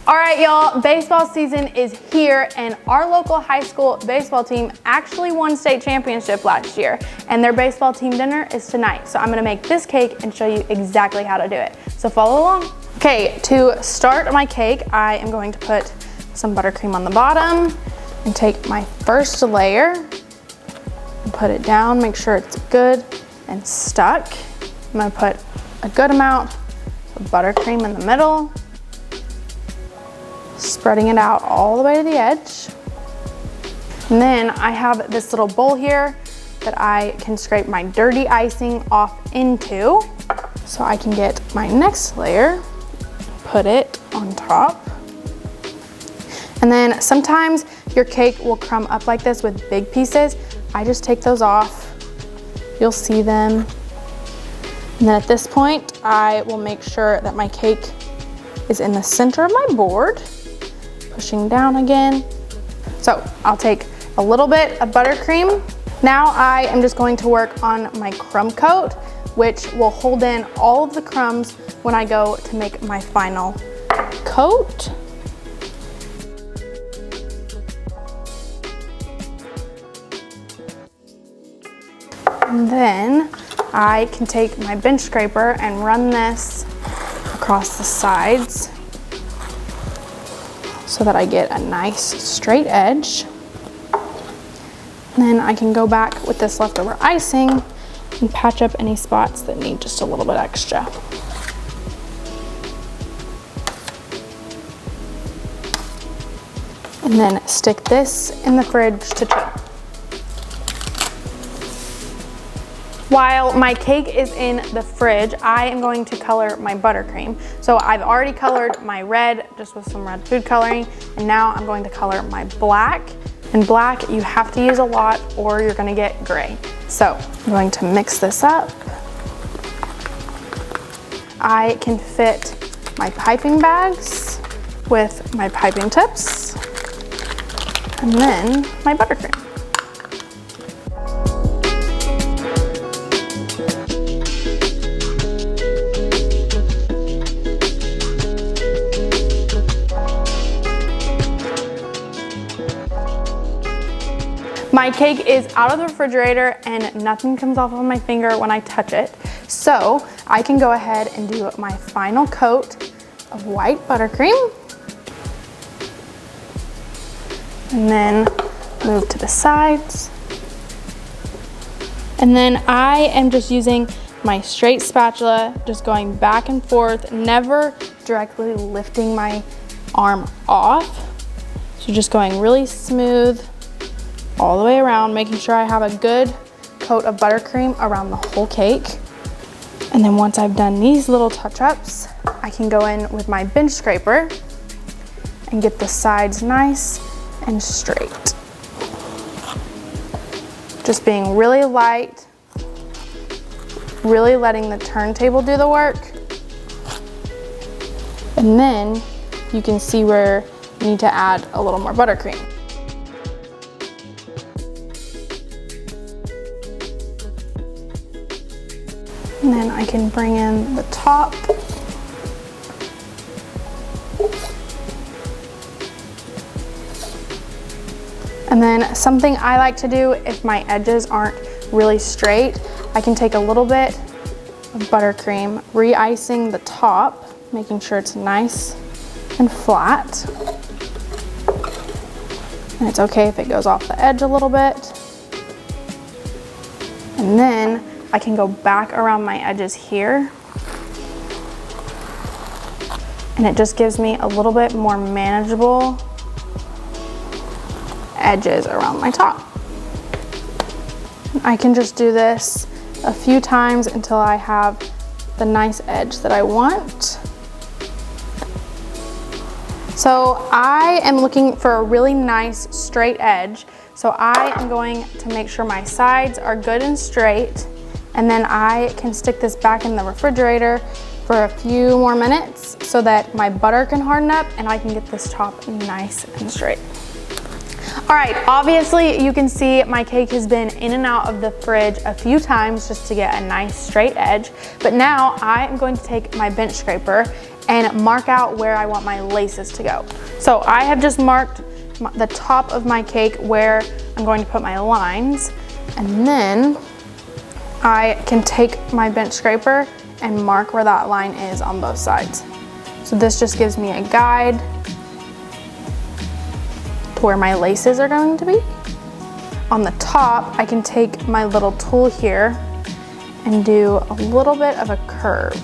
All right, y'all, baseball season is here, and our local high school baseball team actually won state championship last year, and their baseball team dinner is tonight. So I'm gonna make this cake and show you exactly how to do it. So follow along. Okay, to start my cake, I am going to put some buttercream on the bottom and take my first layer and put it down, make sure it's good and stuck. I'm gonna put a good amount of buttercream in the middle, spreading it out all the way to the edge. And then I have this little bowl here that I can scrape my dirty icing off into so I can get my next layer, put it on top. And then sometimes your cake will crumb up like this with big pieces. I just take those off. You'll see them. And then at this point, I will make sure that my cake is in the center of my board. Pushing down again. So I'll take a little bit of buttercream. Now I am just going to work on my crumb coat, which will hold in all of the crumbs when I go to make my final coat. And then I can take my bench scraper and run this across the sides so that I get a nice straight edge. And then I can go back with this leftover icing and patch up any spots that need just a little bit extra. And then stick this in the fridge to chill. While my cake is in the fridge, I am going to color my buttercream. So I've already colored my red just with some red food coloring, and now I'm going to color my black. And black, you have to use a lot or you're gonna get gray. So I'm going to mix this up. I can fit my piping bags with my piping tips, and then my buttercream. My cake is out of the refrigerator and nothing comes off of my finger when I touch it. So I can go ahead and do my final coat of white buttercream. And then move to the sides. And then I am just using my straight spatula, just going back and forth, never directly lifting my arm off. So just going really smooth all the way around, making sure I have a good coat of buttercream around the whole cake. And then once I've done these little touch-ups, I can go in with my bench scraper and get the sides nice and straight. Just being really light, really letting the turntable do the work. And then you can see where you need to add a little more buttercream. And then I can bring in the top. And then something I like to do if my edges aren't really straight, I can take a little bit of buttercream, re-icing the top, making sure it's nice and flat. And it's okay if it goes off the edge a little bit. And then I can go back around my edges here, and it just gives me a little bit more manageable edges around my top. I can just do this a few times until I have the nice edge that I want. So I am looking for a really nice straight edge. So I am going to make sure my sides are good and straight. And then I can stick this back in the refrigerator for a few more minutes so that my butter can harden up and I can get this top nice and straight. All right, obviously you can see my cake has been in and out of the fridge a few times just to get a nice straight edge. But now I am going to take my bench scraper and mark out where I want my laces to go. So I have just marked the top of my cake where I'm going to put my lines, and then I can take my bench scraper and mark where that line is on both sides. So this just gives me a guide to where my laces are going to be. On the top, I can take my little tool here and do a little bit of a curve.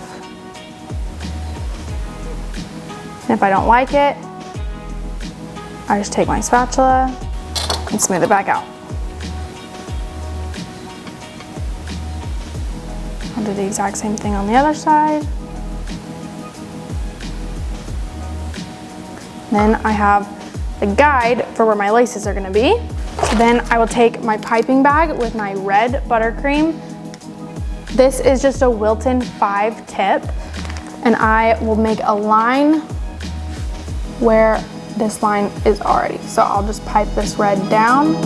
And if I don't like it, I just take my spatula and smooth it back out. I'll do the exact same thing on the other side. Then I have the guide for where my laces are gonna be. So then I will take my piping bag with my red buttercream. This is just a Wilton 5 tip, and I will make a line where this line is already. So I'll just pipe this red down.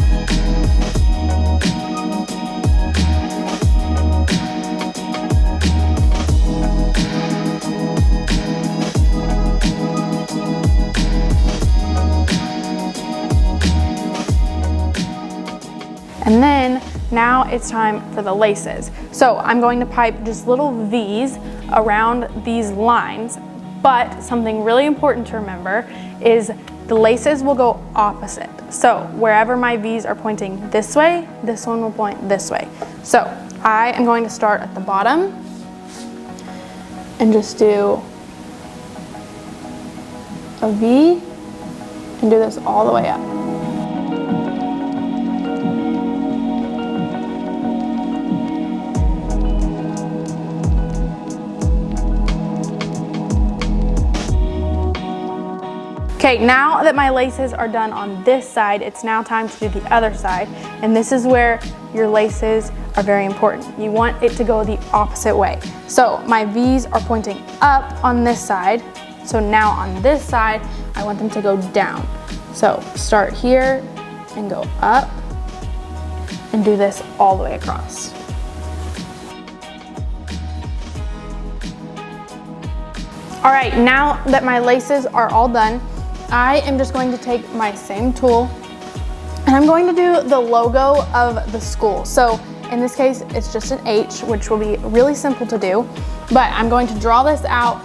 And then now it's time for the laces. So I'm going to pipe just little V's around these lines, but something really important to remember is the laces will go opposite. So wherever my V's are pointing this way, this one will point this way. So I am going to start at the bottom and just do a V and do this all the way up. Okay, now that my laces are done on this side, it's now time to do the other side. And this is where your laces are very important. You want it to go the opposite way. So my V's are pointing up on this side. So now on this side, I want them to go down. So start here and go up and do this all the way across. All right, now that my laces are all done, I am just going to take my same tool and I'm going to do the logo of the school. So in this case, it's just an H, which will be really simple to do, but I'm going to draw this out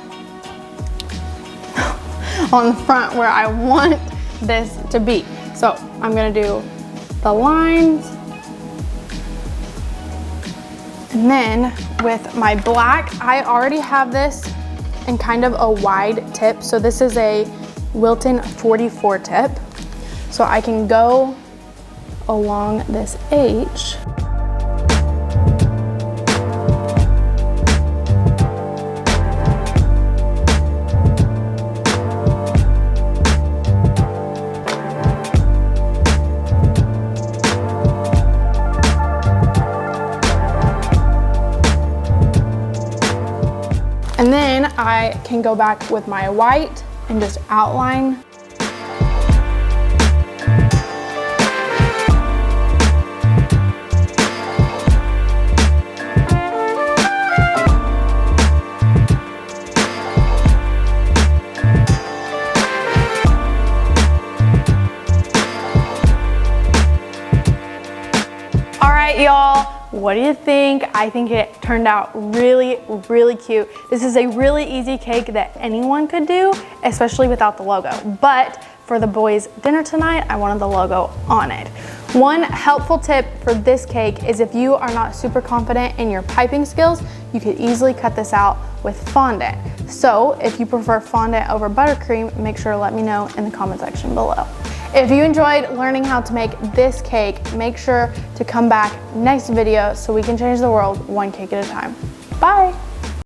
on the front where I want this to be. So I'm gonna do the lines, and then with my black, I already have this in kind of a wide tip. So this is a Wilton 44 tip. So I can go along this H. And then I can go back with my white and just outline. All right, y'all. What do you think? I think it turned out really, really cute. This is a really easy cake that anyone could do, especially without the logo. But for the boys' dinner tonight, I wanted the logo on it. One helpful tip for this cake is if you are not super confident in your piping skills, you could easily cut this out with fondant. So if you prefer fondant over buttercream, make sure to let me know in the comment section below. If you enjoyed learning how to make this cake, make sure to come back next video so we can change the world one cake at a time. Bye.